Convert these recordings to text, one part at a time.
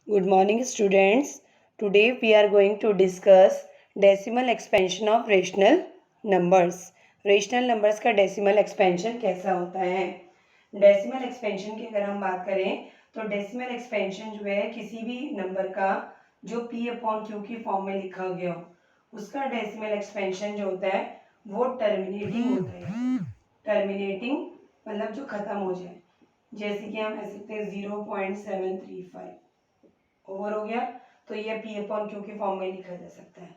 Good morning, students. Today we are going to discuss decimal expansion of rational numbers. Rational numbers का decimal expansion कैसा होता है? Decimal expansion की अगर हम बात करें तो decimal expansion जो है किसी भी नंबर का जो p अपॉन q की फॉर्म में लिखा गया हो उसका decimal expansion जो होता है वो टर्मिनेटिंग होता है. टर्मिनेटिंग मतलब जो खत्म हो जाए, जैसे कि हम ऐसे सकते हैं 0.735 ओवर हो गया तो ये पी अपॉन क्यू के फॉर्म में लिखा जा सकता है.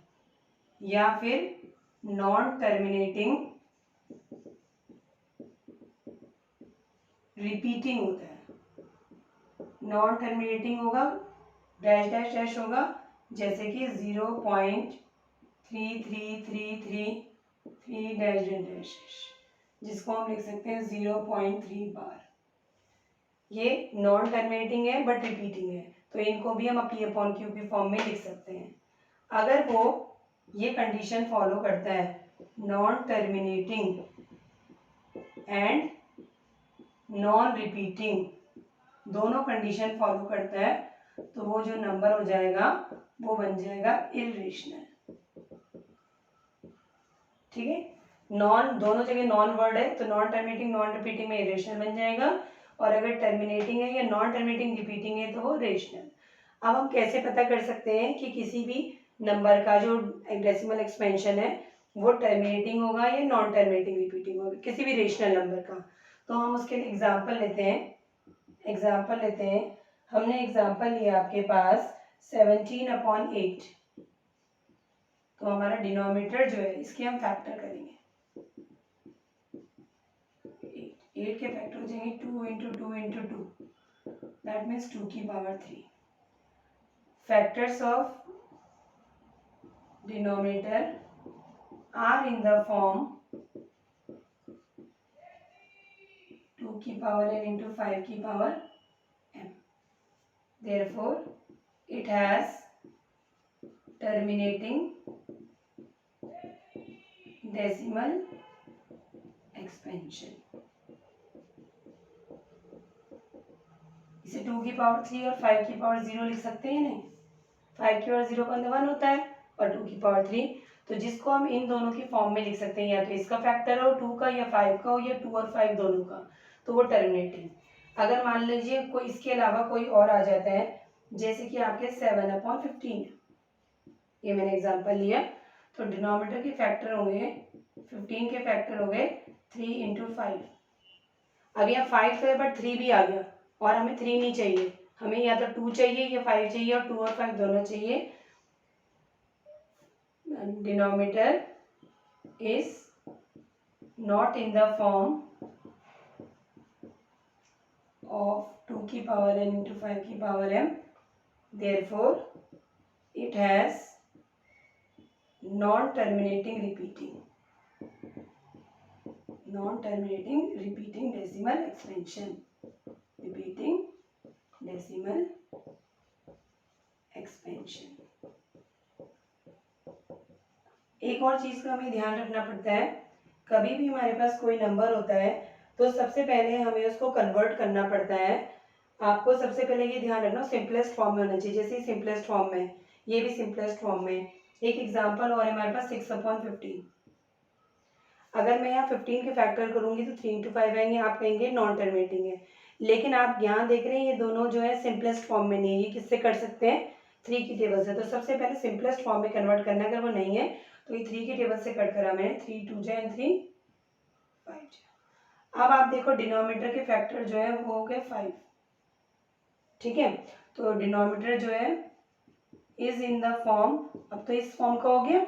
या फिर नॉन टर्मिनेटिंग रिपीटिंग होता है. नॉन टर्मिनेटिंग होगा, डैश डैश डैश होगा, जैसे कि 0.3333 डैश डैश डैश, जिसको हम लिख सकते हैं 0.3 बार. ये नॉन टर्मिनेटिंग है बट रिपीटिंग है, तो इनको भी हम पी अपॉन क्यू की फॉर्म में लिख सकते हैं. अगर वो ये कंडीशन फॉलो करता है, non terminating and non repeating, दोनों कंडीशन फॉलो करता है, तो वो जो नंबर हो जाएगा वो बन जाएगा इररेशनल. ठीक है, नॉन दोनों जगह नॉन वर्ड है तो नॉन टर्मिनेटिंग नॉन रिपीटिंग में इरेशनल बन जाएगा, और अगर टर्मिनेटिंग है या नॉन टर्मिनेटिंग रिपीटिंग है तो वो रेशनल. अब हम कैसे पता कर सकते हैं कि किसी भी नंबर का जो डेसिमल एक्सपेंशन है वो टर्मिनेटिंग होगा या नॉन टर्मिनेटिंग रिपीटिंग होगा किसी भी रेशनल नंबर का? तो हम उसके लिए एग्जाम्पल लेते हैं. हमने एग्जाम्पल लिया आपके पास 17/8, तो हमारा डिनोमिनेटर जो है इसके हम फैक्टर करेंगे. 8 के फैक्टर हो जाएंगे 2 इंटू 2 इंटू 2, दैट मीन्स 2 की power 3. Factors of denominator are in the form 2 की पावर n इंटू 5 की power m. Therefore, it has terminating decimal expansion. इसे 2 की पावर 3 और 5 की पावर 0 लिख सकते हैं नहीं? 5 की पावर 0 का 1 होता है और 2 की पावर 3, तो जिसको हम इन दोनों की फॉर्म में लिख सकते हैं, या तो इसका फैक्टर हो 2 का या 5 का हो, या 2 और 5 दोनों का, तो वो टर्मिनेटिंग. अगर मान लीजिए कोई इसके अलावा कोई और आ जाता है, जैसे कि आपके 7/15, ये मैंने एग्जांपल लिया, तो डिनोमिनेटर के फैक्टर होंगे 15 के फैक्टर हो गए 3 इंटू 5. अब यहाँ 5 है बट 3 भी आ गया और हमें 3 नहीं चाहिए, हमें या तो 2 चाहिए या 5 चाहिए, और 2 और 5 दोनों चाहिए. Denominator is not in the form of 2 की पावर n into 5 की power m. Therefore, it has non-terminating decimal expansion. Repeating decimal expansion. एक और चीज़ का हमें ध्यान रखना पड़ता है, कभी भी हमारे पास कोई नंबर होता है तो सबसे पहले हमें उसको कन्वर्ट करना पड़ता है. आपको सबसे पहले ये ध्यान रखना सिंपलेस्ट फॉर्म में होना चाहिए. जैसे सिंपलेस्ट फॉर्म में, ये भी सिंपलेस्ट फॉर्म में. एक एग्जांपल और है हमारे पास 6/15. अगर मैं यहाँ 15 के फैक्टर करूँगी तो 3 इंटू 5 आएंगे, आप कहेंगे नॉन टर्मिनेटिंग है, लेकिन आप यहाँ देख रहे हैं ये दोनों जो है सिंपलेस्ट फॉर्म में नहीं है. ये किससे कर सकते हैं? 3 की टेबल से. तो सबसे पहले सिंपलेस्ट फॉर्म में कन्वर्ट करना है. अगर वो नहीं है तो ये 3 की टेबल से कट करा मैंने, 3 2 जा एंड 3 5. अब आप देखो डिनोमिनेटर के फैक्टर जो है वो हो गए 5. ठीक है, तो डिनोमिनेटर जो है इज इन द फॉर्म, अब तो इस फॉर्म का हो गया,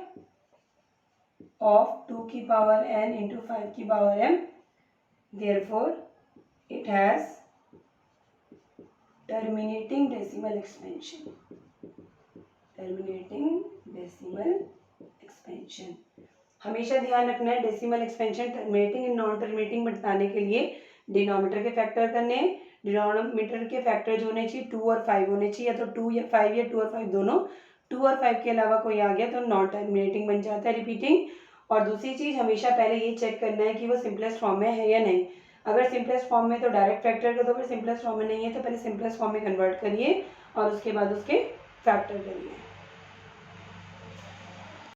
ऑफ 2 की पावर n इंटू 5 की power m. Therefore, it has terminating decimal expansion. हमेशा ध्यान रखना है decimal expansion terminating and non terminating बताने के लिए डिनोमिनेटर के फैक्टर करने हैं. डिनोमिनेटर के फैक्टर जो होने चाहिए 2 और 5 होने चाहिए, या तो 2 या 5 या 2 और 5 दोनों. 2 और 5 के अलावा कोई आ गया तो नॉन टर्मिनेटिंग बन जाता है, रिपीटिंग. और दूसरी चीज़ हमेशा पहले ये चेक करना है कि वो सिंपलेस्ट फॉर्म में है या नहीं. अगर सिंपलेस्ट फॉर्म में तो डायरेक्ट फैक्टर कर दो, अगर सिंपलेस्ट फॉर्म में नहीं है तो पहले सिंपलेस्ट फॉर्म में कन्वर्ट करिए और उसके बाद उसके फैक्टर करने हैं।